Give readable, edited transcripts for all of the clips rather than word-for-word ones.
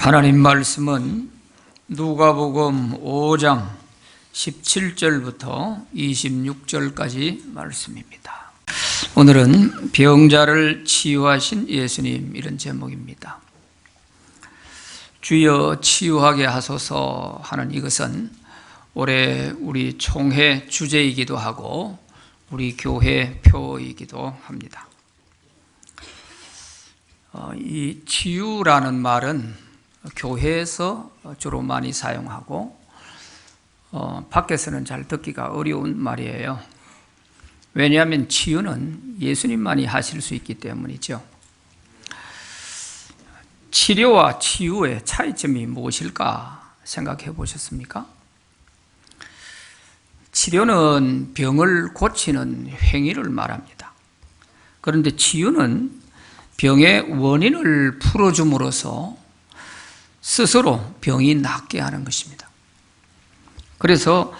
하나님 말씀은 누가복음 5장 17절부터 26절까지 말씀입니다. 오늘은 병자를 치유하신 예수님, 이런 제목입니다. 주여 치유하게 하소서 하는 이것은 올해 우리 총회 주제이기도 하고 우리 교회 표이기도 합니다. 이 치유라는 말은 교회에서 주로 많이 사용하고 밖에서는 잘 듣기가 어려운 말이에요. 왜냐하면 치유는 예수님만이 하실 수 있기 때문이죠. 치료와 치유의 차이점이 무엇일까 생각해 보셨습니까? 치료는 병을 고치는 행위를 말합니다. 그런데 치유는 병의 원인을 풀어줌으로써 스스로 병이 낫게 하는 것입니다. 그래서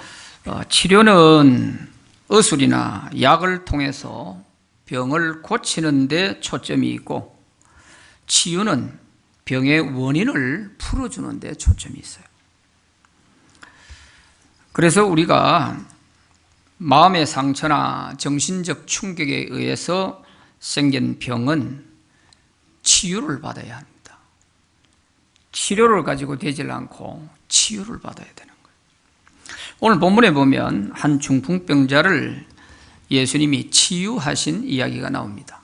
치료는 의술이나 약을 통해서 병을 고치는 데 초점이 있고, 치유는 병의 원인을 풀어주는 데 초점이 있어요. 그래서 우리가 마음의 상처나 정신적 충격에 의해서 생긴 병은 치유를 받아야 합니다. 치료를 가지고 되질 않고 치유를 받아야 되는 거예요. 오늘 본문에 보면 한 중풍병자를 예수님이 치유하신 이야기가 나옵니다.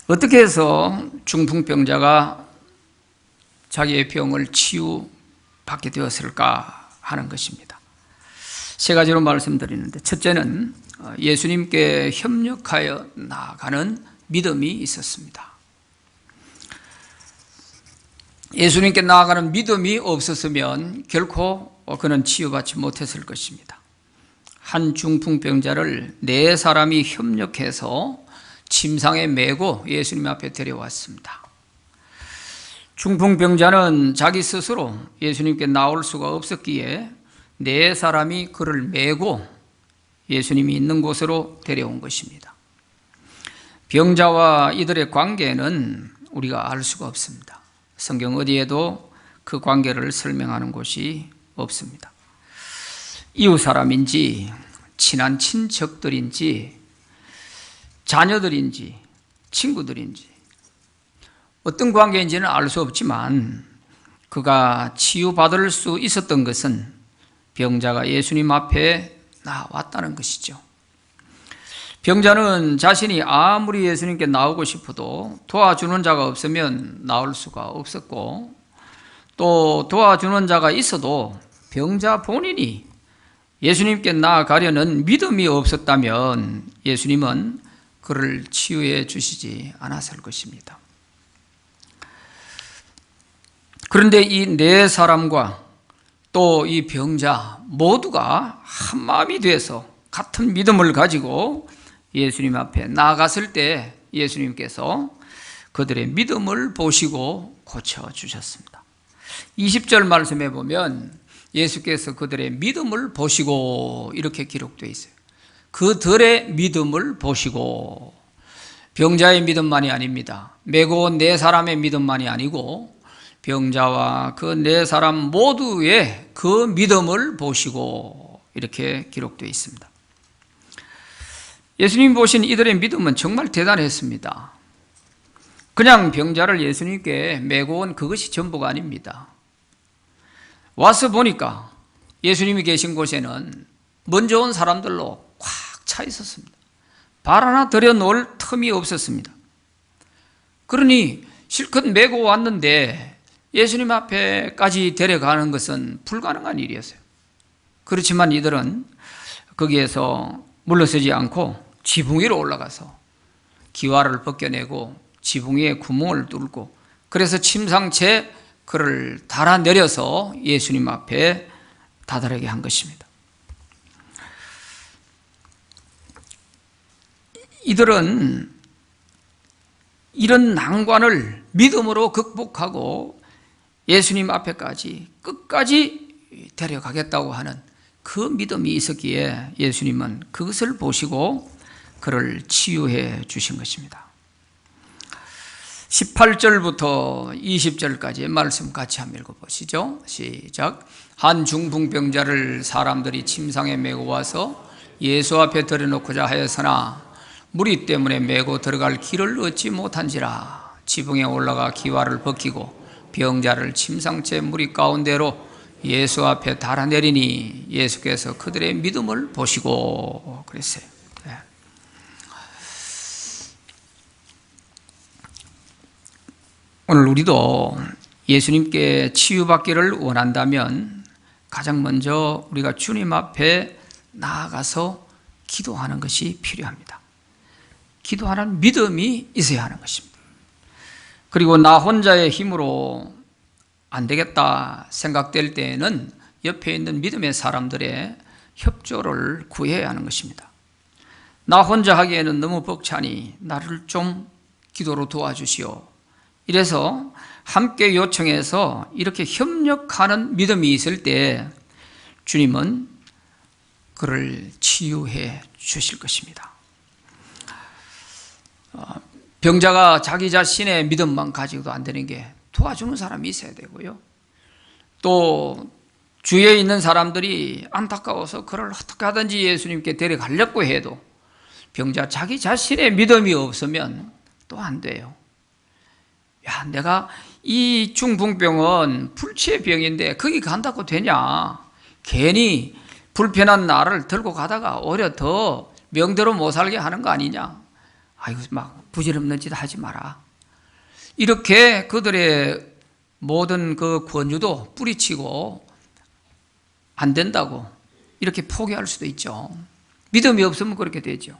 어떻게 해서 중풍병자가 자기의 병을 치유받게 되었을까 하는 것입니다. 세 가지로 말씀드리는데, 첫째는 예수님께 협력하여 나아가는 믿음이 있었습니다. 예수님께 나아가는 믿음이 없었으면 결코 그는 치유받지 못했을 것입니다. 한 중풍병자를 네 사람이 협력해서 침상에 메고 예수님 앞에 데려왔습니다. 중풍병자는 자기 스스로 예수님께 나올 수가 없었기에 네 사람이 그를 메고 예수님이 있는 곳으로 데려온 것입니다. 병자와 이들의 관계는 우리가 알 수가 없습니다. 성경 어디에도 그 관계를 설명하는 곳이 없습니다. 이웃 사람인지, 친한 친척들인지, 자녀들인지, 친구들인지, 어떤 관계인지는 알 수 없지만 그가 치유받을 수 있었던 것은 병자가 예수님 앞에 나왔다는 것이죠. 병자는 자신이 아무리 예수님께 나오고 싶어도 도와주는 자가 없으면 나올 수가 없었고, 또 도와주는 자가 있어도 병자 본인이 예수님께 나아가려는 믿음이 없었다면 예수님은 그를 치유해 주시지 않았을 것입니다. 그런데 이 네 사람과 또 이 병자 모두가 한 마음이 돼서 같은 믿음을 가지고 예수님 앞에 나아갔을 때 예수님께서 그들의 믿음을 보시고 고쳐주셨습니다. 20절 말씀에 보면 예수께서 그들의 믿음을 보시고 이렇게 기록되어 있어요. 그들의 믿음을 보시고, 병자의 믿음만이 아닙니다. 메고 온 네 사람의 믿음만이 아니고 병자와 그 네 사람 모두의 그 믿음을 보시고 이렇게 기록되어 있습니다. 예수님 보신 이들의 믿음은 정말 대단했습니다. 그냥 병자를 예수님께 메고 온 그것이 전부가 아닙니다. 와서 보니까 예수님이 계신 곳에는 먼저 온 사람들로 꽉 차 있었습니다. 발 하나 들여놓을 틈이 없었습니다. 그러니 실컷 메고 왔는데 예수님 앞에까지 데려가는 것은 불가능한 일이었어요. 그렇지만 이들은 거기에서 물러서지 않고 지붕 위로 올라가서 기와를 벗겨내고 지붕 위에 구멍을 뚫고, 그래서 침상채 그를 달아내려서 예수님 앞에 다다르게 한 것입니다. 이들은 이런 난관을 믿음으로 극복하고 예수님 앞에까지 끝까지 데려가겠다고 하는 그 믿음이 있었기에 예수님은 그것을 보시고 그를 치유해 주신 것입니다. 18절부터 20절까지의 말씀 같이 한번 읽어보시죠. 시작. 한 중풍병자를 사람들이 침상에 메고 와서 예수 앞에 들여놓고자 하였으나 무리 때문에 메고 들어갈 길을 얻지 못한지라. 지붕에 올라가 기와를 벗기고 병자를 침상째 무리 가운데로 예수 앞에 달아내리니 예수께서 그들의 믿음을 보시고 그랬어요. 네. 오늘 우리도 예수님께 치유받기를 원한다면 가장 먼저 우리가 주님 앞에 나아가서 기도하는 것이 필요합니다. 기도하는 믿음이 있어야 하는 것입니다. 그리고 나 혼자의 힘으로 안 되겠다 생각될 때에는 옆에 있는 믿음의 사람들의 협조를 구해야 하는 것입니다. 나 혼자 하기에는 너무 벅차니 나를 좀 기도로 도와주시오. 이래서 함께 요청해서 이렇게 협력하는 믿음이 있을 때 주님은 그를 치유해 주실 것입니다. 병자가 자기 자신의 믿음만 가지고도 안 되는 게 도와주는 사람이 있어야 되고요. 또 주위에 있는 사람들이 안타까워서 그를 어떻게 하든지 예수님께 데려가려고 해도 병자 자기 자신의 믿음이 없으면 또 안 돼요. 야, 내가 이 중풍병은 불치의 병인데 거기 간다고 되냐? 괜히 불편한 나를 들고 가다가 오히려 더 명대로 못 살게 하는 거 아니냐? 아이고, 막 부질없는 짓 하지 마라. 이렇게 그들의 모든 그 권유도 뿌리치고 안 된다고 이렇게 포기할 수도 있죠. 믿음이 없으면 그렇게 되죠.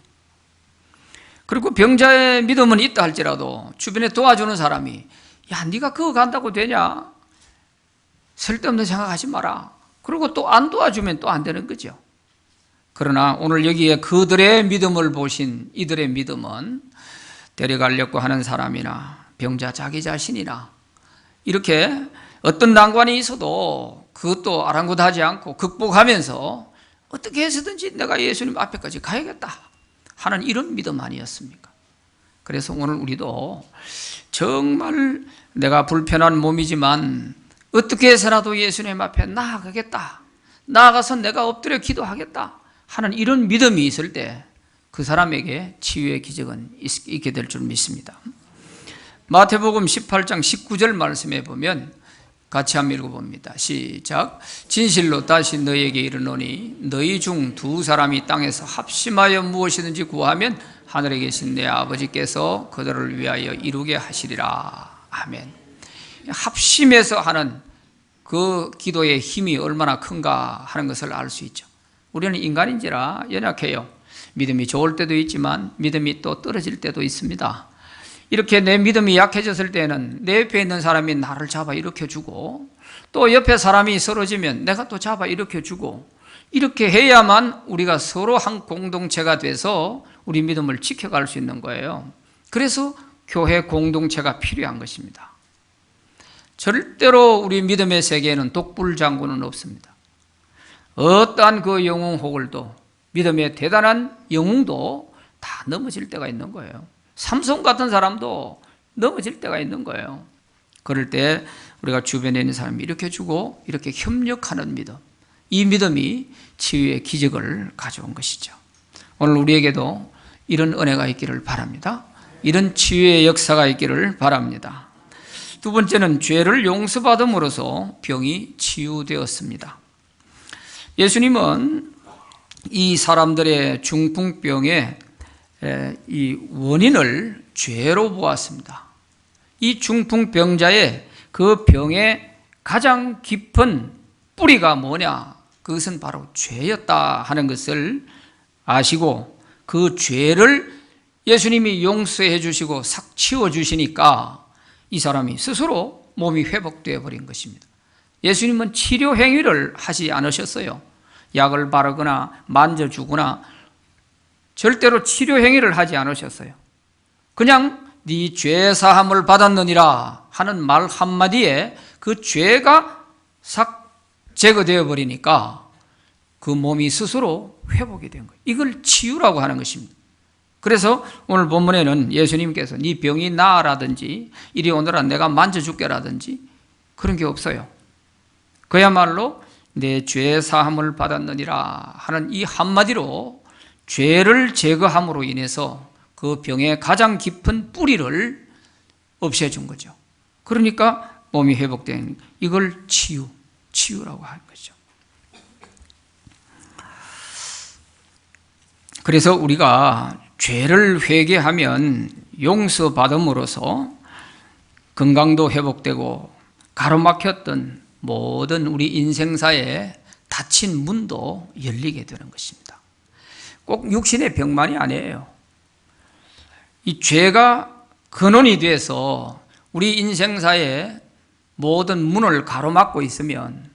그리고 병자의 믿음은 있다 할지라도 주변에 도와주는 사람이 야, 네가 그거 간다고 되냐? 쓸데없는 생각하지 마라. 그리고 또 안 도와주면 또 안 되는 거죠. 그러나 오늘 여기에 그들의 믿음을 보신 이들의 믿음은 데려가려고 하는 사람이나 병자 자기 자신이나 이렇게 어떤 난관이 있어도 그것도 아랑곳하지 않고 극복하면서 어떻게 해서든지 내가 예수님 앞에까지 가야겠다 하는 이런 믿음 아니었습니까? 그래서 오늘 우리도 정말 내가 불편한 몸이지만 어떻게 해서라도 예수님 앞에 나아가겠다, 나아가서 내가 엎드려 기도하겠다 하는 이런 믿음이 있을 때 그 사람에게 치유의 기적은 있게 될 줄 믿습니다. 마태복음 18장 19절 말씀에 보면 같이 한번 읽어봅니다. 시작. 진실로 다시 너희에게 이르노니 너희 중 두 사람이 땅에서 합심하여 무엇이든지 구하면 하늘에 계신 내 아버지께서 그들을 위하여 이루게 하시리라. 아멘. 합심해서 하는 그 기도의 힘이 얼마나 큰가 하는 것을 알 수 있죠. 우리는 인간인지라 연약해요. 믿음이 좋을 때도 있지만 믿음이 또 떨어질 때도 있습니다. 이렇게 내 믿음이 약해졌을 때는 내 옆에 있는 사람이 나를 잡아 일으켜주고 또 옆에 사람이 쓰러지면 내가 또 잡아 일으켜주고 이렇게 해야만 우리가 서로 한 공동체가 돼서 우리 믿음을 지켜갈 수 있는 거예요. 그래서 교회 공동체가 필요한 것입니다. 절대로 우리 믿음의 세계에는 독불장군은 없습니다. 어떠한 그 영웅 호글도 믿음의 대단한 영웅도 다 넘어질 때가 있는 거예요. 삼손 같은 사람도 넘어질 때가 있는 거예요. 그럴 때 우리가 주변에 있는 사람을 일으켜주고 이렇게 협력하는 믿음, 이 믿음이 치유의 기적을 가져온 것이죠. 오늘 우리에게도 이런 은혜가 있기를 바랍니다. 이런 치유의 역사가 있기를 바랍니다. 두 번째는 죄를 용서받음으로써 병이 치유되었습니다. 예수님은 이 사람들의 중풍병의 이 원인을 죄로 보았습니다. 이 중풍병자의 그 병의 가장 깊은 뿌리가 뭐냐? 그것은 바로 죄였다 하는 것을 아시고 그 죄를 예수님이 용서해 주시고 싹 치워 주시니까 이 사람이 스스로 몸이 회복되어 버린 것입니다. 예수님은 치료 행위를 하지 않으셨어요. 약을 바르거나 만져주거나 절대로 치료 행위를 하지 않으셨어요. 그냥 네 죄 사함을 받았느니라 하는 말 한마디에 그 죄가 싹 제거되어 버리니까 그 몸이 스스로 회복이 된 거예요. 이걸 치유라고 하는 것입니다. 그래서 오늘 본문에는 예수님께서 네 병이 나으라든지 이리 오너라 내가 만져줄게라든지 그런 게 없어요. 그야말로 내 죄 사함을 받았느니라 하는 이 한마디로 죄를 제거함으로 인해서 그 병의 가장 깊은 뿌리를 없애준 거죠. 그러니까 몸이 회복된 이걸 치유라고 하는 거죠. 그래서 우리가 죄를 회개하면 용서받음으로써 건강도 회복되고 가로막혔던 모든 우리 인생사에 닫힌 문도 열리게 되는 것입니다. 꼭 육신의 병만이 아니에요. 이 죄가 근원이 돼서 우리 인생사에 모든 문을 가로막고 있으면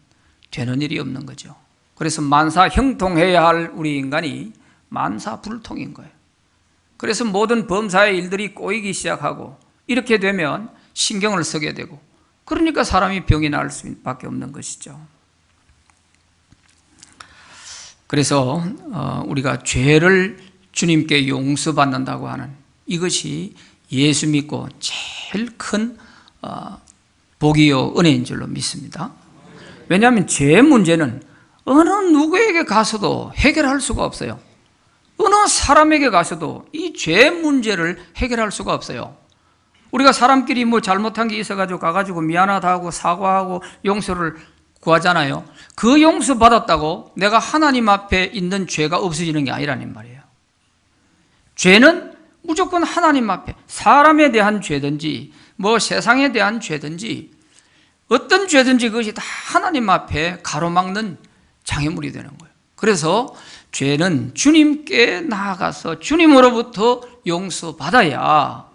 되는 일이 없는 거죠. 그래서 만사 형통해야 할 우리 인간이 만사 불통인 거예요. 그래서 모든 범사의 일들이 꼬이기 시작하고 이렇게 되면 신경을 쓰게 되고 그러니까 사람이 병이 날 수밖에 없는 것이죠. 그래서 우리가 죄를 주님께 용서받는다고 하는 이것이 예수 믿고 제일 큰 복이요 은혜인 줄로 믿습니다. 왜냐하면 죄 문제는 어느 누구에게 가서도 해결할 수가 없어요. 어느 사람에게 가서도 이 죄 문제를 해결할 수가 없어요. 우리가 사람끼리 뭐 잘못한 게 있어가지고 가가지고 미안하다고 사과하고 용서를 구하잖아요. 그 용서 받았다고 내가 하나님 앞에 있는 죄가 없어지는 게 아니라는 말이에요. 죄는 무조건 하나님 앞에 사람에 대한 죄든지 뭐 세상에 대한 죄든지 어떤 죄든지 그것이 다 하나님 앞에 가로막는 장애물이 되는 거예요. 그래서 죄는 주님께 나아가서 주님으로부터 용서받아야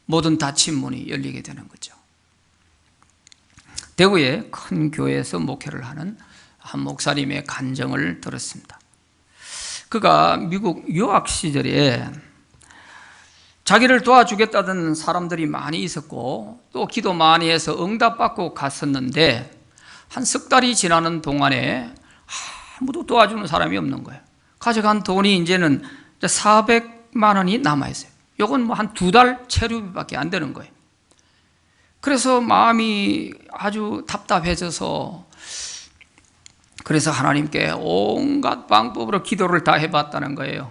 모든 닫힌 문이 열리게 되는 거죠. 대구의 큰 교회에서 목회를 하는 한 목사님의 간증을 들었습니다. 그가 미국 유학 시절에 자기를 도와주겠다던 사람들이 많이 있었고 또 기도 많이 해서 응답받고 갔었는데 한 석 달이 지나는 동안에 아무도 도와주는 사람이 없는 거예요. 가져간 돈이 이제는 400만 원이 남아있어요. 이건 뭐 한 2달 체류비밖에 안 되는 거예요. 그래서 마음이 아주 답답해져서 그래서 하나님께 온갖 방법으로 기도를 다 해봤다는 거예요.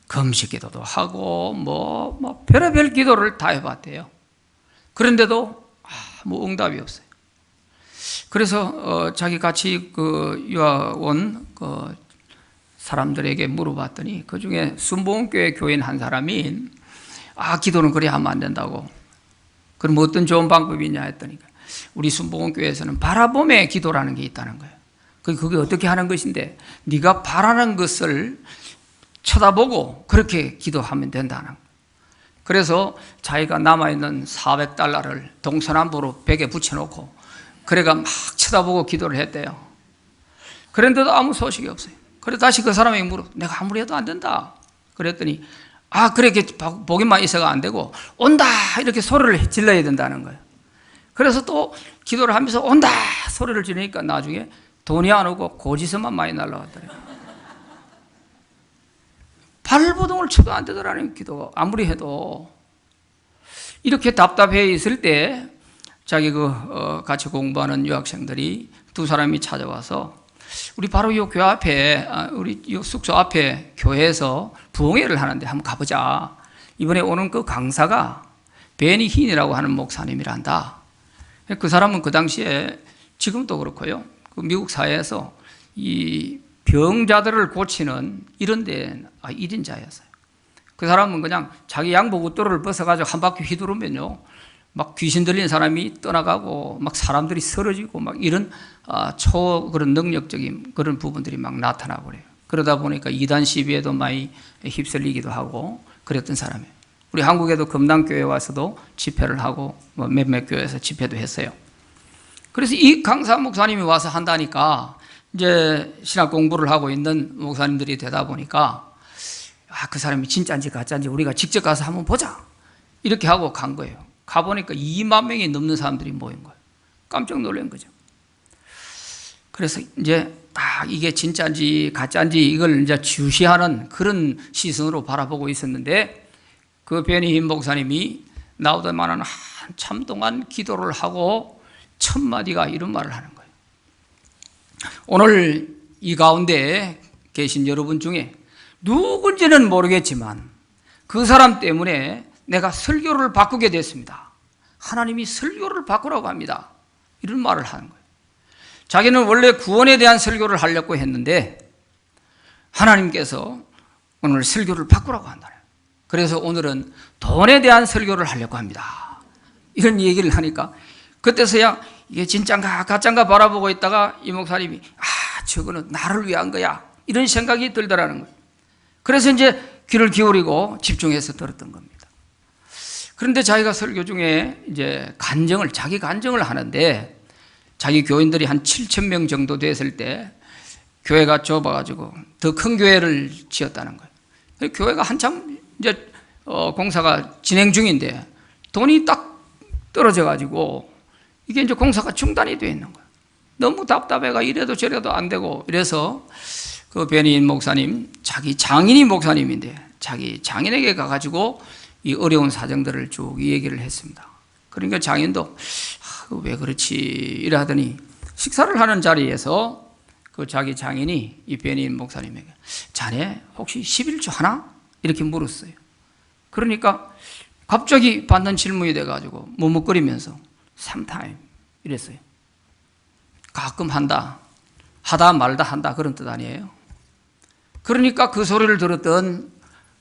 금식 기도도 하고 뭐 별의별 기도를 다 해봤대요. 그런데도 아무 응답이 없어요. 그래서 자기 같이 그 유학 온 그 사람들에게 물어봤더니 그 중에 순복음교회 교인 한 사람이 기도는 그래 하면 안 된다고. 그럼 어떤 좋은 방법이 있냐 했더니 우리 순복음교회에서는 바라봄의 기도라는 게 있다는 거예요. 그게 어떻게 하는 것인데 네가 바라는 것을 쳐다보고 그렇게 기도하면 된다는 거예요. 그래서 자기가 남아있는 400달러를 동서남북으로 벽에 붙여놓고 그래가 막 쳐다보고 기도를 했대요. 그런데도 아무 소식이 없어요. 그래서 다시 그 사람에게 물어 내가 아무리 해도 안 된다. 그랬더니 그렇게 보기만 있어가 안 되고 온다 이렇게 소리를 질러야 된다는 거예요. 그래서 또 기도를 하면서 온다 소리를 지르니까 나중에 돈이 안 오고 고지서만 많이 날라왔더래요. 발버둥을 쳐도 안 되더라는 기도가 아무리 해도. 이렇게 답답해 있을 때 자기 같이 공부하는 유학생들이 두 사람이 찾아와서 우리 바로 이 교회 앞에 우리 이 숙소 앞에 교회에서 부흥회를 하는데 한번 가보자. 이번에 오는 그 강사가 베니 힌이라고 하는 목사님이란다. 그 사람은 그 당시에 지금도 그렇고요. 그 미국 사회에서 이 병자들을 고치는 이런 데 1인자였어요. 그 사람은 그냥 자기 양복 웃도를 벗어가지고 한 바퀴 휘두르면요. 막 귀신 들린 사람이 떠나가고 막 사람들이 쓰러지고 막 이런 그런 능력적인 그런 부분들이 막 나타나고 그래요. 그러다 보니까 이단 시비에도 많이 휩쓸리기도 하고 그랬던 사람이에요. 우리 한국에도 금당교회 와서도 집회를 하고 뭐 몇몇 교회에서 집회도 했어요. 그래서 이 강사 목사님이 와서 한다니까 이제 신학 공부를 하고 있는 목사님들이 되다 보니까 그 사람이 진짜인지 가짜인지 우리가 직접 가서 한번 보자 이렇게 하고 간 거예요. 가보니까 2만 명이 넘는 사람들이 모인 거예요. 깜짝 놀란 거죠. 그래서 이제 딱 이게 진짜인지 가짜인지 이걸 이제 주시하는 그런 시선으로 바라보고 있었는데 그 베니힌 목사님이 나오더만은 한참 동안 기도를 하고 첫 마디가 이런 말을 하는 거예요. 오늘 이 가운데 계신 여러분 중에 누군지는 모르겠지만 그 사람 때문에 내가 설교를 바꾸게 됐습니다. 하나님이 설교를 바꾸라고 합니다. 이런 말을 하는 거예요. 자기는 원래 구원에 대한 설교를 하려고 했는데 하나님께서 오늘 설교를 바꾸라고 한다는 거예요. 그래서 오늘은 돈에 대한 설교를 하려고 합니다. 이런 얘기를 하니까 그때서야 이게 진짠가 가짠가 바라보고 있다가 이 목사님이 저거는 나를 위한 거야 이런 생각이 들더라는 거예요. 그래서 이제 귀를 기울이고 집중해서 들었던 겁니다. 그런데 자기가 설교 중에 이제 자기 간증을 하는데 자기 교인들이 한 7,000명 정도 됐을 때 교회가 좁아가지고 더 큰 교회를 지었다는 거예요. 교회가 한참 이제 공사가 진행 중인데 돈이 딱 떨어져가지고 이게 이제 공사가 중단이 되어 있는 거예요. 너무 답답해가 이래도 저래도 안 되고 이래서 그 베니힌 목사님, 자기 장인이 목사님인데 자기 장인에게 가가지고 이 어려운 사정들을 쭉 얘기를 했습니다. 그러니까 장인도 왜 그렇지 이러더니 식사를 하는 자리에서 그 자기 장인이 이 베니힌 목사님에게 자네 혹시 11조 하나? 이렇게 물었어요. 그러니까 갑자기 받는 질문이 돼가지고 머뭇거리면서 3타임 이랬어요. 가끔 한다, 하다 말다 한다 그런 뜻 아니에요. 그러니까 그 소리를 들었던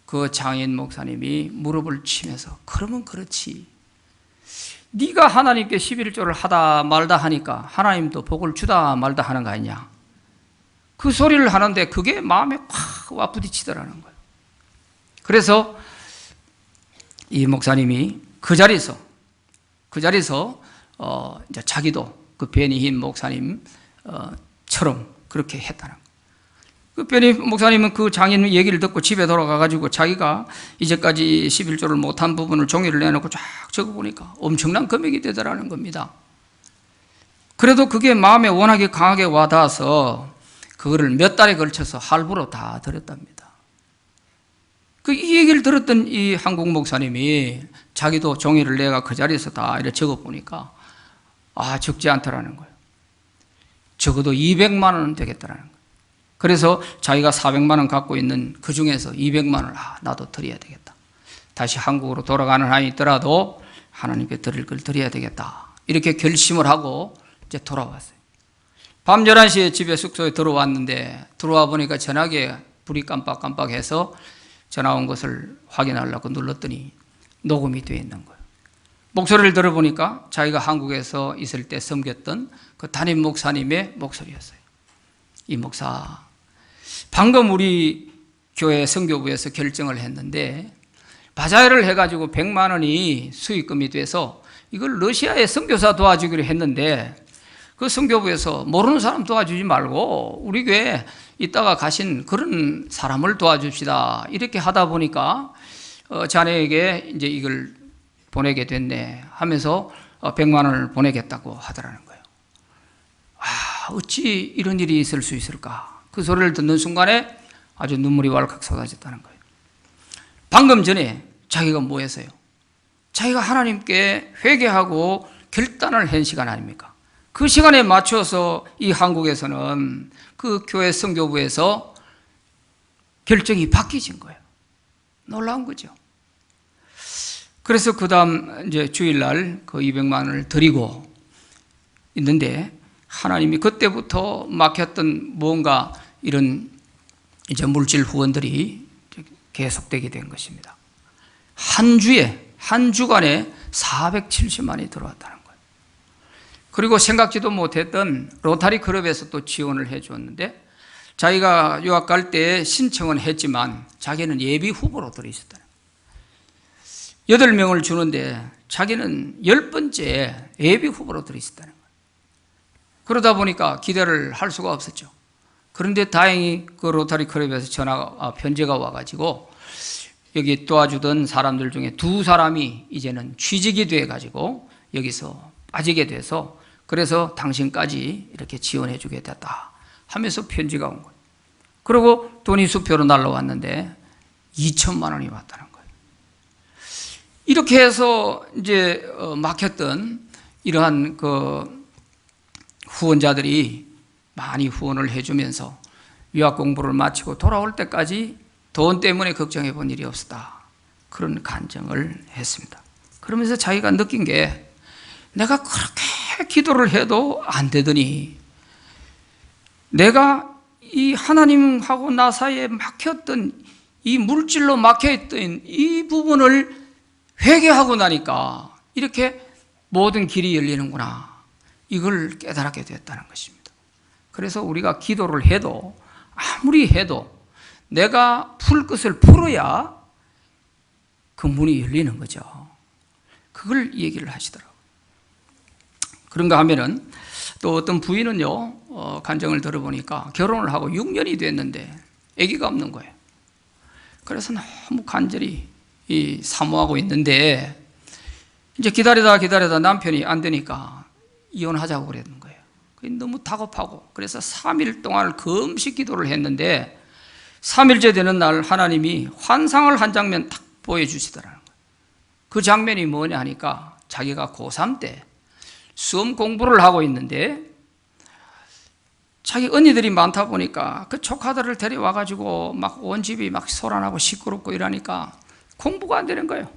그 장인 목사님이 무릎을 치면서 그러면 그렇지. 네가 하나님께 11조를 하다 말다 하니까 하나님도 복을 주다 말다 하는 거 아니냐. 그 소리를 하는데 그게 마음에 팍 와 부딪히더라는 거예요. 그래서 이 목사님이 그 자리에서 이제 자기도 그 베니힌 목사님처럼 그렇게 했다는 거예요. 그 베니힌 목사님은 그 장인 얘기를 듣고 집에 돌아가가지고 자기가 이제까지 11조를 못한 부분을 종이를 내놓고 쫙 적어보니까 엄청난 금액이 되더라는 겁니다. 그래도 그게 마음에 워낙에 강하게 와닿아서 그거를 몇 달에 걸쳐서 할부로 다 드렸답니다. 이 얘기를 들었던 이 한국 목사님이 자기도 종이를 내가 그 자리에서 다 이렇게 적어보니까 적지 않더라는 거예요. 적어도 200만 원은 되겠더라는 거예요. 그래서 자기가 400만 원 갖고 있는 그 중에서 200만 원을 나도 드려야 되겠다. 다시 한국으로 돌아가는 한이 있더라도 하나님께 드릴 걸 드려야 되겠다. 이렇게 결심을 하고 이제 돌아왔어요. 밤 11시에 집에 숙소에 들어왔는데 들어와 보니까 전화기에 불이 깜빡깜빡해서 전화 온 것을 확인하려고 눌렀더니 녹음이 되어 있는 거예요. 목소리를 들어보니까 자기가 한국에서 있을 때 섬겼던 그 담임 목사님의 목소리였어요. 이 목사, 방금 우리 교회 선교부에서 결정을 했는데 바자회를 해가지고 100만 원이 수익금이 돼서 이걸 러시아에 선교사 도와주기로 했는데 그 선교부에서 모르는 사람 도와주지 말고 우리 교회에 있다가 가신 그런 사람을 도와줍시다. 이렇게 하다 보니까 자네에게 이제 이걸 보내게 됐네 하면서 100만 원을 보내겠다고 하더라는 거예요. 어찌 이런 일이 있을 수 있을까? 그 소리를 듣는 순간에 아주 눈물이 왈칵 쏟아졌다는 거예요. 방금 전에 자기가 뭐 했어요? 자기가 하나님께 회개하고 결단을 한 시간 아닙니까? 그 시간에 맞춰서 이 한국에서는 그 교회 선교부에서 결정이 바뀌진 거예요. 놀라운 거죠. 그래서 그 다음 이제 주일날 그 200만 원을 드리고 있는데 하나님이 그때부터 막혔던 뭔가 이런 이제 물질 후원들이 계속되게 된 것입니다. 한 주간에 470만이 들어왔다는 거예요. 그리고 생각지도 못했던 로타리 클럽에서 또 지원을 해 주었는데 자기가 유학 갈 때 신청은 했지만 자기는 예비 후보로 들어있었다는 거예요. 8명을 주는데 자기는 10번째 예비 후보로 들어있었다는 거예요. 그러다 보니까 기대를 할 수가 없었죠. 그런데 다행히 그 로타리 클럽에서 편지가 와가지고 여기 도와주던 사람들 중에 2사람이 이제는 취직이 돼가지고 여기서 빠지게 돼서 그래서 당신까지 이렇게 지원해 주게 됐다 하면서 편지가 온 거예요. 그리고 돈이 수표로 날라왔는데 2천만 원이 왔다는 거예요. 이렇게 해서 이제 막혔던 이러한 그 후원자들이 많이 후원을 해주면서 유학 공부를 마치고 돌아올 때까지 돈 때문에 걱정해 본 일이 없었다. 그런 간증을 했습니다. 그러면서 자기가 느낀 게 내가 그렇게 기도를 해도 안 되더니 내가 이 하나님하고 나 사이에 막혔던 이 물질로 막혀있던 이 부분을 회개하고 나니까 이렇게 모든 길이 열리는구나. 이걸 깨달게 됐다는 것입니다. 그래서 우리가 기도를 해도 아무리 해도 내가 풀 것을 풀어야 그 문이 열리는 거죠. 그걸 얘기를 하시더라고요. 그런가 하면은 또 어떤 부인은요, 간증을 들어보니까 결혼을 하고 6년이 됐는데 아기가 없는 거예요. 그래서 너무 간절히 사모하고 있는데 이제 기다리다 남편이 안 되니까 이혼하자고 그랬는 거예요. 너무 다급하고 그래서 3일 동안 금식 기도를 했는데 3일째 되는 날 하나님이 환상을 한 장면 딱 보여주시더라는 거예요. 그 장면이 뭐냐 하니까 자기가 고3 때 수험 공부를 하고 있는데 자기 언니들이 많다 보니까 그 조카들을 데려와가지고 막 온 집이 막 소란하고 시끄럽고 이러니까 공부가 안 되는 거예요.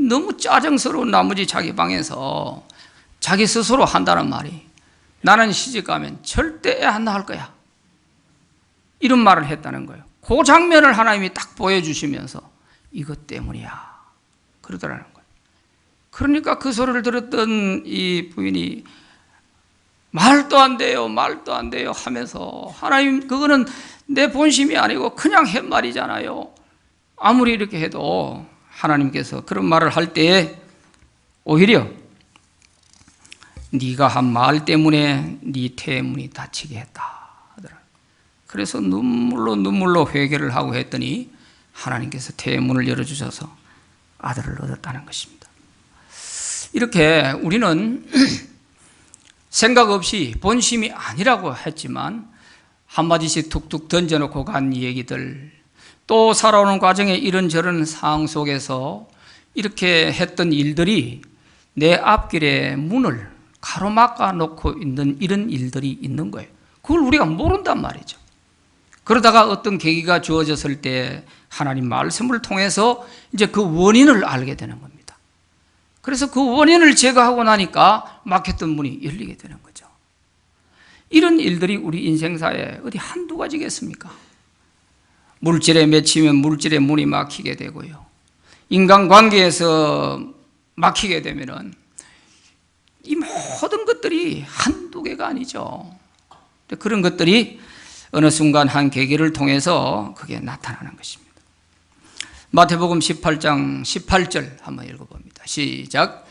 너무 짜증스러운 나머지 자기 방에서 자기 스스로 한다는 말이 나는 시집가면 절대 애 안 낳을 거야. 이런 말을 했다는 거예요. 그 장면을 하나님이 딱 보여주시면서 이것 때문이야. 그러더라는 거예요. 그러니까 그 소리를 들었던 이 부인이 말도 안 돼요 하면서 하나님 그거는 내 본심이 아니고 그냥 한 말이잖아요. 아무리 이렇게 해도 하나님께서 그런 말을 할 때에 오히려 네가 한 말 때문에 네 태문이 닫히게 했다 하더라. 그래서 눈물로 회개를 하고 했더니 하나님께서 태문을 열어주셔서 아들을 얻었다는 것입니다. 이렇게 우리는 생각 없이 본심이 아니라고 했지만 한마디씩 툭툭 던져놓고 간 얘기들, 또 살아오는 과정에 이런저런 상황 속에서 이렇게 했던 일들이 내 앞길에 문을 가로막아 놓고 있는 이런 일들이 있는 거예요. 그걸 우리가 모른단 말이죠. 그러다가 어떤 계기가 주어졌을 때 하나님 말씀을 통해서 이제 그 원인을 알게 되는 겁니다. 그래서 그 원인을 제거하고 나니까 막혔던 문이 열리게 되는 거죠. 이런 일들이 우리 인생사에 어디 한두 가지겠습니까? 물질에 맺히면 물질의 문이 막히게 되고요. 인간관계에서 막히게 되면은 이 모든 것들이 한두 개가 아니죠. 그런 것들이 어느 순간 한 계기를 통해서 그게 나타나는 것입니다. 마태복음 18장 18절 한번 읽어봅니다. 시작.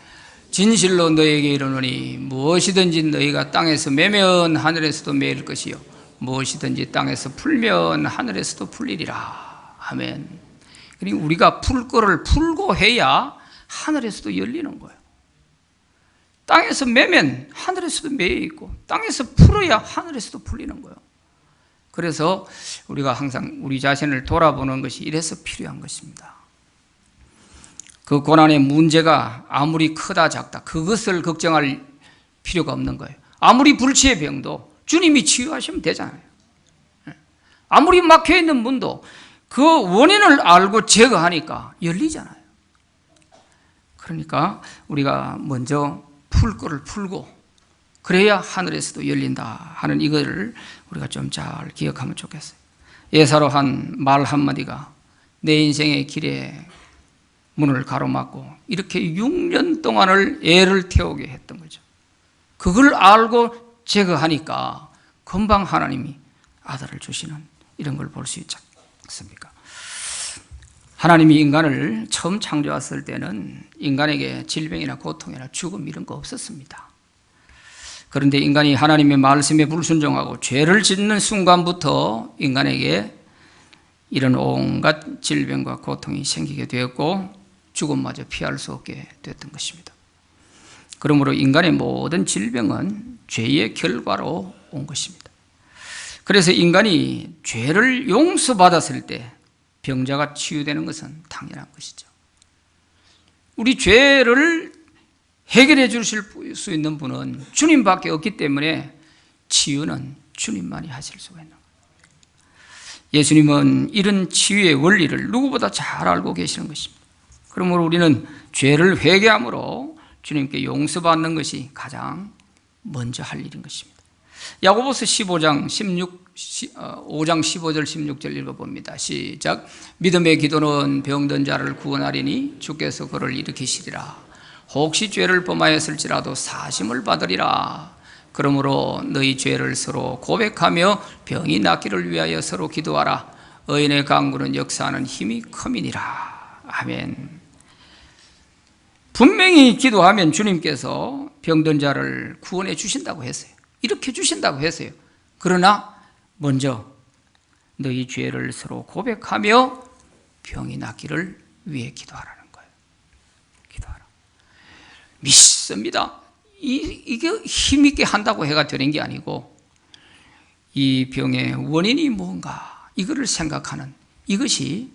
진실로 너에게 이르노니 무엇이든지 너희가 땅에서 매면 하늘에서도 매일 것이요 무엇이든지 땅에서 풀면 하늘에서도 풀리리라. 아멘. 그러니까 우리가 풀 거를 풀고 해야 하늘에서도 열리는 거예요. 땅에서 매면 하늘에서도 매여 있고 땅에서 풀어야 하늘에서도 풀리는 거예요. 그래서 우리가 항상 우리 자신을 돌아보는 것이 이래서 필요한 것입니다. 그 고난의 문제가 아무리 크다 작다 그것을 걱정할 필요가 없는 거예요. 아무리 불치의 병도 주님이 치유하시면 되잖아요. 아무리 막혀있는 문도 그 원인을 알고 제거하니까 열리잖아요. 그러니까 우리가 먼저 풀 거를 풀고 그래야 하늘에서도 열린다 하는 이거를 우리가 좀 잘 기억하면 좋겠어요. 예사로 한 말 한마디가 내 인생의 길에 문을 가로막고 이렇게 6년 동안을 애를 태우게 했던 거죠. 그걸 알고 제거하니까 금방 하나님이 아들을 주시는 이런 걸 볼 수 있지 않습니까? 하나님이 인간을 처음 창조했을 때는 인간에게 질병이나 고통이나 죽음 이런 거 없었습니다. 그런데 인간이 하나님의 말씀에 불순종하고 죄를 짓는 순간부터 인간에게 이런 온갖 질병과 고통이 생기게 되었고 죽음마저 피할 수 없게 됐던 것입니다. 그러므로 인간의 모든 질병은 죄의 결과로 온 것입니다. 그래서 인간이 죄를 용서받았을 때 병자가 치유되는 것은 당연한 것이죠. 우리 죄를 해결해 주실 수 있는 분은 주님밖에 없기 때문에 치유는 주님만이 하실 수가 있는 거예요. 예수님은 이런 치유의 원리를 누구보다 잘 알고 계시는 것입니다. 그러므로 우리는 죄를 회개함으로 주님께 용서받는 것이 가장 먼저 할 일인 것입니다. 야고보서 5장 15절 16절 읽어봅니다. 시작. 믿음의 기도는 병든 자를 구원하리니 주께서 그를 일으키시리라. 혹시 죄를 범하였을지라도 사심을 받으리라. 그러므로 너희 죄를 서로 고백하며 병이 낫기를 위하여 서로 기도하라. 의인의 강구는 역사하는 힘이 큼이니라. 아멘. 분명히 기도하면 주님께서 병든 자를 구원해 주신다고 했어요. 일으켜 주신다고 했어요. 그러나 먼저 너희 죄를 서로 고백하며 병이 낫기를 위해 기도하라는 거예요. 기도하라. 믿습니다. 이게 힘있게 한다고 해가 되는 게 아니고 이 병의 원인이 뭔가 이거를 생각하는 이것이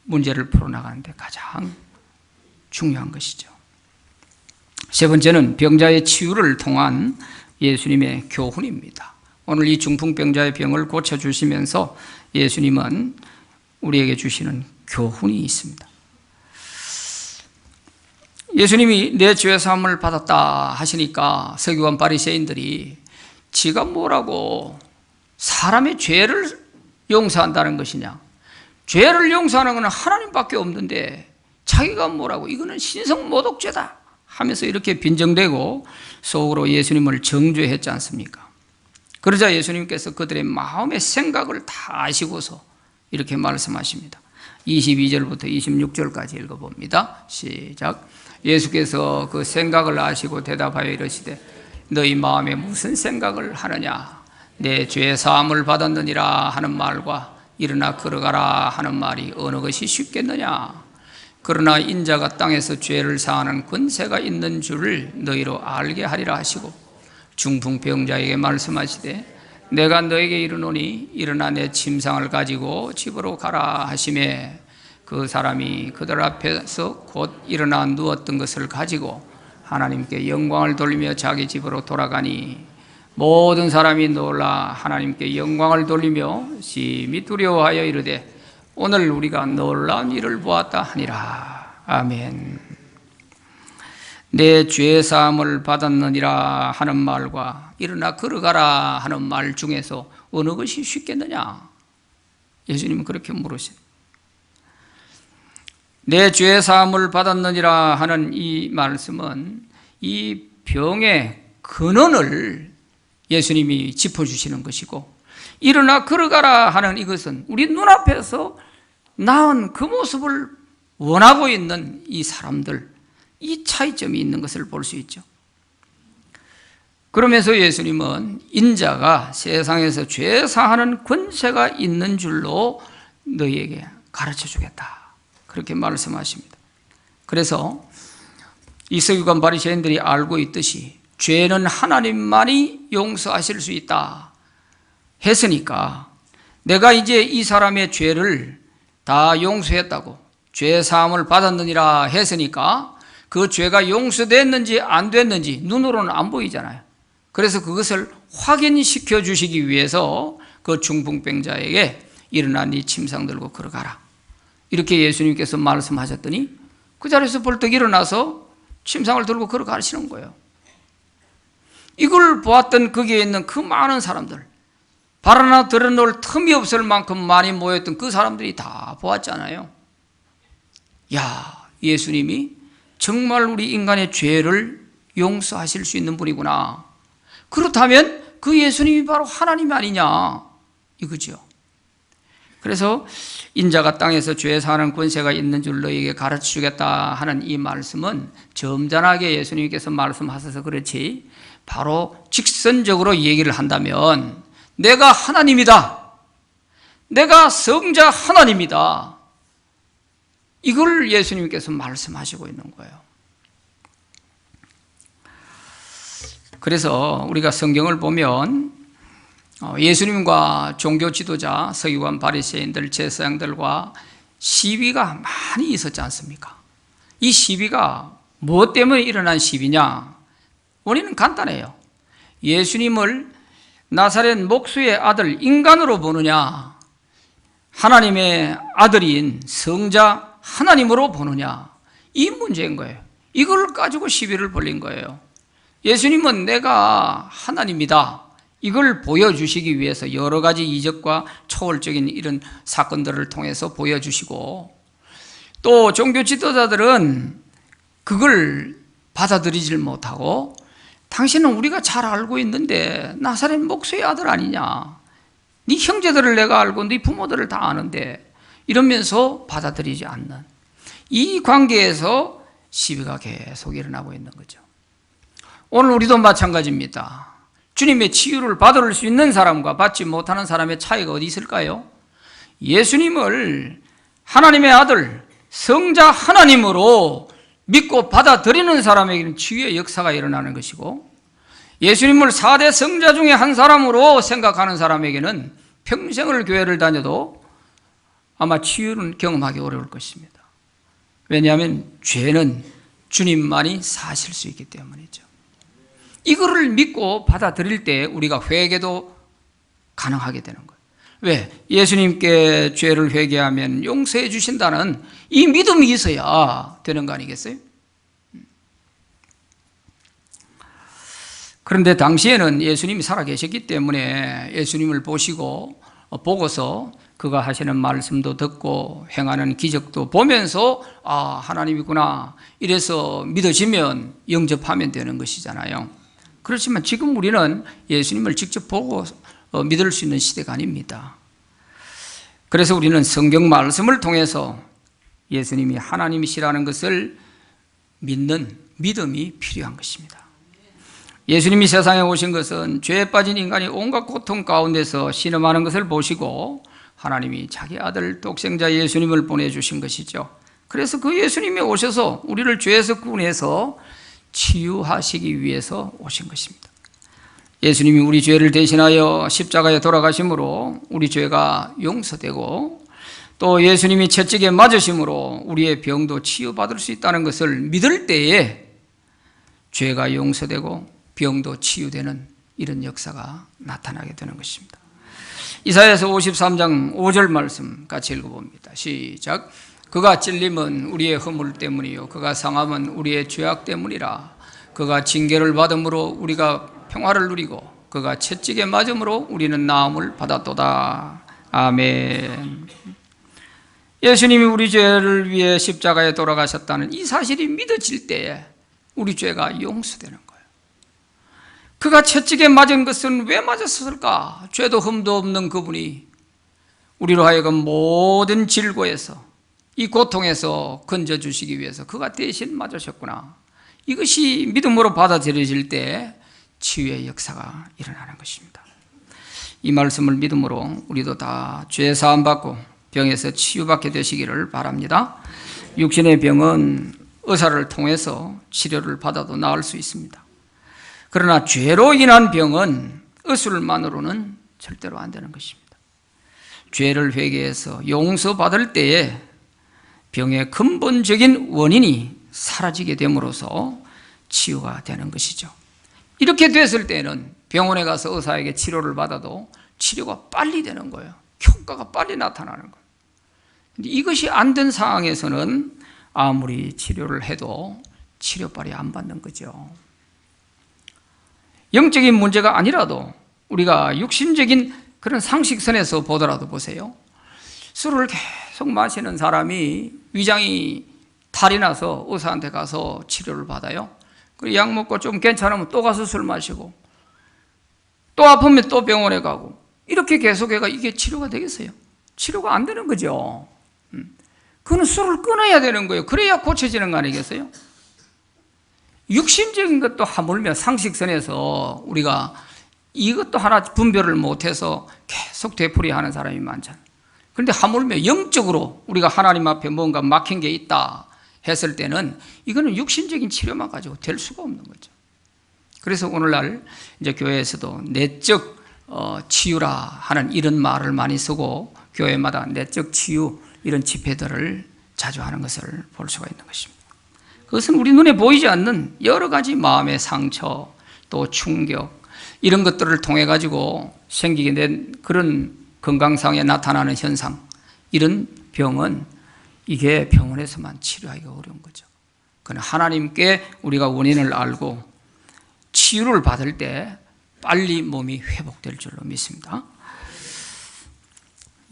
문제를 풀어나가는데 가장 중요한 것이죠. 세 번째는 병자의 치유를 통한 예수님의 교훈입니다. 오늘 이 중풍병자의 병을 고쳐주시면서 예수님은 우리에게 주시는 교훈이 있습니다. 예수님이 내 죄 사함을 받았다 하시니까 서기관 바리새인들이 지가 뭐라고 사람의 죄를 용서한다는 것이냐, 죄를 용서하는 것은 하나님밖에 없는데 자기가 뭐라고 이거는 신성모독죄다 하면서 이렇게 빈정대고 속으로 예수님을 정죄했지 않습니까? 그러자 예수님께서 그들의 마음의 생각을 다 아시고서 이렇게 말씀하십니다. 22절부터 26절까지 읽어봅니다. 시작. 예수께서 그 생각을 아시고 대답하여 이르시되 너희 마음에 무슨 생각을 하느냐, 내 죄 사함을 받았느니라 하는 말과 일어나 걸어가라 하는 말이 어느 것이 쉽겠느냐. 그러나 인자가 땅에서 죄를 사하는 권세가 있는 줄을 너희로 알게 하리라 하시고 중풍병자에게 말씀하시되 내가 너에게 이르노니 일어나 내 침상을 가지고 집으로 가라 하시매 그 사람이 그들 앞에서 곧 일어나 누웠던 것을 가지고 하나님께 영광을 돌리며 자기 집으로 돌아가니 모든 사람이 놀라 하나님께 영광을 돌리며 심히 두려워하여 이르되 오늘 우리가 놀라운 일을 보았다 하니라. 아멘. 내 죄 사함을 받았느니라 하는 말과 일어나 걸어가라 하는 말 중에서 어느 것이 쉽겠느냐? 예수님은 그렇게 물으세요. 내 죄 사함을 받았느니라 하는 이 말씀은 이 병의 근원을 예수님이 짚어주시는 것이고, 일어나 걸어가라 하는 이것은 우리 눈앞에서 나은 그 모습을 원하고 있는 이 사람들, 이 차이점이 있는 것을 볼 수 있죠. 그러면서 예수님은 인자가 세상에서 죄 사하는 권세가 있는 줄로 너희에게 가르쳐 주겠다, 그렇게 말씀하십니다. 그래서 이 서기관 바리새인들이 알고 있듯이 죄는 하나님만이 용서하실 수 있다 했으니까 내가 이제 이 사람의 죄를 다 용서했다고, 죄 사함을 받았느니라 했으니까 그 죄가 용서됐는지 안 됐는지 눈으로는 안 보이잖아요. 그래서 그것을 확인시켜 주시기 위해서 그 중풍병자에게 일어나 네 침상 들고 걸어가라, 이렇게 예수님께서 말씀하셨더니 그 자리에서 벌떡 일어나서 침상을 들고 걸어가시는 거예요. 이걸 보았던 거기에 있는 그 많은 사람들, 발 하나 들어놓을 틈이 없을 만큼 많이 모였던 그 사람들이 다 보았잖아요. 야, 예수님이 정말 우리 인간의 죄를 용서하실 수 있는 분이구나. 그렇다면 그 예수님이 바로 하나님 아니냐, 이거죠. 그래서 인자가 땅에서 죄 사하는 권세가 있는 줄 너희에게 가르쳐 주겠다 하는 이 말씀은 점잖하게 예수님께서 말씀하셔서 그렇지, 바로 직선적으로 얘기를 한다면 내가 하나님이다, 내가 성자 하나님이다, 이걸 예수님께서 말씀하시고 있는 거예요. 그래서 우리가 성경을 보면 예수님과 종교 지도자, 서기관, 바리새인들, 제사장들과 시비가 많이 있었지 않습니까? 이 시비가 무엇 때문에 일어난 시비냐? 원인은 간단해요. 예수님을 나사렛 목수의 아들 인간으로 보느냐, 하나님의 아들인 성자 하나님으로 보느냐, 이 문제인 거예요. 이걸 가지고 시비를 벌린 거예요. 예수님은 내가 하나님이다, 이걸 보여주시기 위해서 여러 가지 이적과 초월적인 이런 사건들을 통해서 보여주시고, 또 종교 지도자들은 그걸 받아들이질 못하고, 당신은 우리가 잘 알고 있는데 나사렛 목수의 아들 아니냐, 네 형제들을 내가 알고 네 부모들을 다 아는데, 이러면서 받아들이지 않는 이 관계에서 시비가 계속 일어나고 있는 거죠. 오늘 우리도 마찬가지입니다. 주님의 치유를 받을 수 있는 사람과 받지 못하는 사람의 차이가 어디 있을까요? 예수님을 하나님의 아들, 성자 하나님으로 믿고 받아들이는 사람에게는 치유의 역사가 일어나는 것이고, 예수님을 4대 성자 중에 한 사람으로 생각하는 사람에게는 평생을 교회를 다녀도 아마 치유는 경험하기 어려울 것입니다. 왜냐하면 죄는 주님만이 사실 수 있기 때문이죠. 이거를 믿고 받아들일 때 우리가 회개도 가능하게 되는 거예요. 왜? 예수님께 죄를 회개하면 용서해 주신다는 이 믿음이 있어야 되는 거 아니겠어요? 그런데 당시에는 예수님이 살아계셨기 때문에 예수님을 보고서 그가 하시는 말씀도 듣고 행하는 기적도 보면서 아, 하나님이구나, 이래서 믿어지면 영접하면 되는 것이잖아요. 그렇지만 지금 우리는 예수님을 직접 보고 믿을 수 있는 시대가 아닙니다. 그래서 우리는 성경 말씀을 통해서 예수님이 하나님이시라는 것을 믿는 믿음이 필요한 것입니다. 예수님이 세상에 오신 것은 죄에 빠진 인간이 온갖 고통 가운데서 신음하는 것을 보시고 하나님이 자기 아들 독생자 예수님을 보내주신 것이죠. 그래서 그 예수님이 오셔서 우리를 죄에서 구원해서 치유하시기 위해서 오신 것입니다. 예수님이 우리 죄를 대신하여 십자가에 돌아가심으로 우리 죄가 용서되고, 또 예수님이 채찍에 맞으심으로 우리의 병도 치유받을 수 있다는 것을 믿을 때에 죄가 용서되고 병도 치유되는 이런 역사가 나타나게 되는 것입니다. 이사야서 53장 5절 말씀 같이 읽어봅니다. 시작. 그가 찔림은 우리의 허물 때문이요 그가 상함은 우리의 죄악 때문이라. 그가 징계를 받음으로 우리가 평화를 누리고 그가 채찍에 맞음으로 우리는 나음을 받았도다. 아멘. 예수님이 우리 죄를 위해 십자가에 돌아가셨다는 이 사실이 믿어질 때에 우리 죄가 용서되는 거예요. 그가 채찍에 맞은 것은 왜 맞았을까? 죄도 흠도 없는 그분이 우리로 하여금 모든 질고에서, 이 고통에서 건져주시기 위해서 그가 대신 맞으셨구나. 이것이 믿음으로 받아들여질 때 치유의 역사가 일어나는 것입니다. 이 말씀을 믿음으로 우리도 다 죄 사함 받고 병에서 치유받게 되시기를 바랍니다. 육신의 병은 의사를 통해서 치료를 받아도 나을 수 있습니다. 그러나 죄로 인한 병은 의술만으로는 절대로 안 되는 것입니다. 죄를 회개해서 용서받을 때에 병의 근본적인 원인이 사라지게 됨으로써 치유가 되는 것이죠. 이렇게 됐을 때는 병원에 가서 의사에게 치료를 받아도 치료가 빨리 되는 거예요. 효과가 빨리 나타나는 거예요. 근데 이것이 안 된 상황에서는 아무리 치료를 해도 치료빨이 안 받는 거죠. 영적인 문제가 아니라도 우리가 육신적인 그런 상식선에서 보더라도 보세요. 술을 계속 마시는 사람이 위장이 탈이 나서 의사한테 가서 치료를 받아요. 그리고 약 먹고 좀 괜찮으면 또 가서 술 마시고, 또 아프면 또 병원에 가고, 이렇게 계속해가 이게 치료가 되겠어요? 치료가 안 되는 거죠. 그건 술을 끊어야 되는 거예요. 그래야 고쳐지는 거 아니겠어요? 육신적인 것도 하물며 상식선에서 우리가 이것도 하나 분별을 못해서 계속 되풀이하는 사람이 많잖아요. 그런데 하물며 영적으로 우리가 하나님 앞에 뭔가 막힌 게 있다 했을 때는 이거는 육신적인 치료만 가지고 될 수가 없는 거죠. 그래서 오늘날 이제 교회에서도 내적 치유라 하는 이런 말을 많이 쓰고 교회마다 내적 치유 이런 집회들을 자주 하는 것을 볼 수가 있는 것입니다. 그것은 우리 눈에 보이지 않는 여러 가지 마음의 상처 또 충격 이런 것들을 통해 가지고 생기게 된 그런 건강상에 나타나는 현상, 이런 병은 이게 병원에서만 치료하기가 어려운 거죠. 그건 하나님께 우리가 원인을 알고 치유를 받을 때 빨리 몸이 회복될 줄로 믿습니다.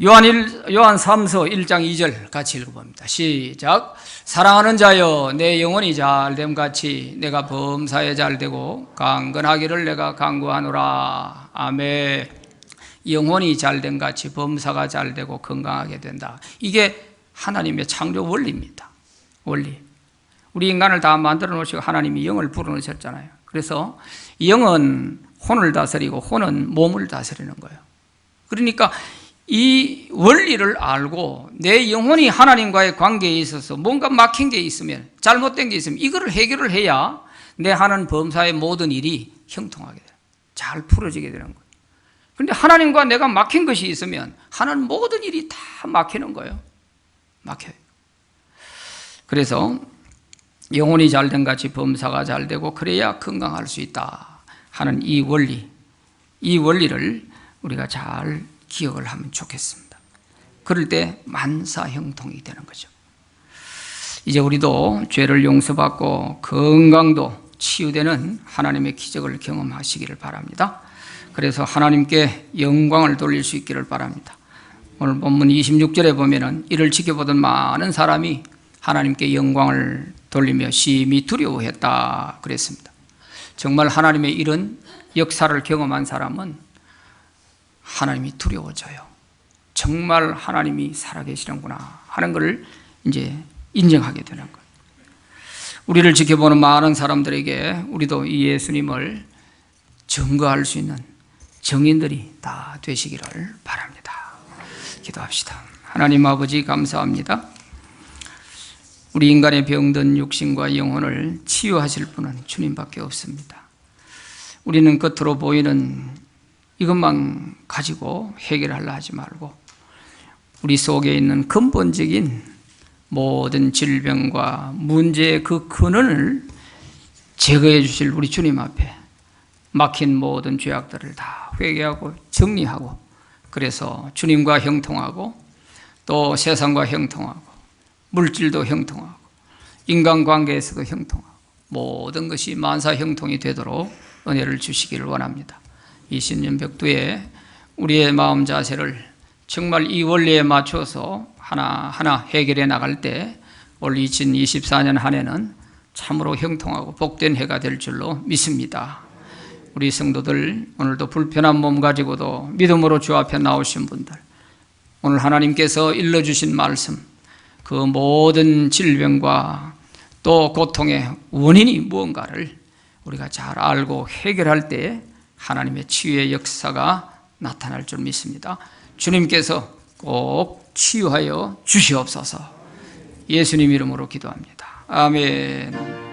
요한 3서 1장 2절 같이 읽어봅니다. 시작. 사랑하는 자여, 내 영혼이 잘됨 같이 내가 범사에 잘되고 강건하기를 내가 간구하노라. 아멘. 영혼이 잘됨 같이 범사가 잘되고 건강하게 된다. 이게 하나님의 창조 원리입니다. 원리. 우리 인간을 다 만들어 놓으시고 하나님이 영을 불어넣으셨잖아요. 그래서 영은 혼을 다스리고 혼은 몸을 다스리는 거예요. 그러니까 이 원리를 알고 내 영혼이 하나님과의 관계에 있어서 뭔가 막힌 게 있으면, 잘못된 게 있으면 이거를 해결을 해야 내 하는 범사의 모든 일이 형통하게 돼요. 잘 풀어지게 되는 거예요. 그런데 하나님과 내가 막힌 것이 있으면 하는 모든 일이 다 막히는 거예요. 막혀요. 그래서 영혼이 잘된 같이 범사가 잘되고 그래야 건강할 수 있다 하는 이 원리를 우리가 잘 기억을 하면 좋겠습니다. 그럴 때 만사형통이 되는 거죠. 이제 우리도 죄를 용서받고 건강도 치유되는 하나님의 기적을 경험하시기를 바랍니다. 그래서 하나님께 영광을 돌릴 수 있기를 바랍니다. 오늘 본문 26절에 보면은 이를 지켜보던 많은 사람이 하나님께 영광을 돌리며 심히 두려워했다 그랬습니다. 정말 하나님의 이런 역사를 경험한 사람은 하나님이 두려워져요. 정말 하나님이 살아계시는구나 하는 것을 이제 인정하게 되는 거예요. 우리를 지켜보는 많은 사람들에게 우리도 이 예수님을 증거할 수 있는 증인들이 다 되시기를 바랍니다. 기도합시다. 하나님 아버지 감사합니다. 우리 인간의 병든 육신과 영혼을 치유하실 분은 주님밖에 없습니다. 우리는 겉으로 보이는 이것만 가지고 해결하려 하지 말고 우리 속에 있는 근본적인 모든 질병과 문제의 그 근원을 제거해 주실 우리 주님 앞에 막힌 모든 죄악들을 다 회개하고 정리하고, 그래서 주님과 형통하고 또 세상과 형통하고 물질도 형통하고 인간관계에서도 형통하고 모든 것이 만사 형통이 되도록 은혜를 주시기를 원합니다. 이 신년 벽두에 우리의 마음 자세를 정말 이 원리에 맞춰서 하나하나 해결해 나갈 때 올 2024년 한 해는 참으로 형통하고 복된 해가 될 줄로 믿습니다. 우리 성도들 오늘도 불편한 몸 가지고도 믿음으로 주 앞에 나오신 분들, 오늘 하나님께서 일러주신 말씀, 그 모든 질병과 또 고통의 원인이 무언가를 우리가 잘 알고 해결할 때 하나님의 치유의 역사가 나타날 줄 믿습니다. 주님께서 꼭 치유하여 주시옵소서. 예수님 이름으로 기도합니다. 아멘.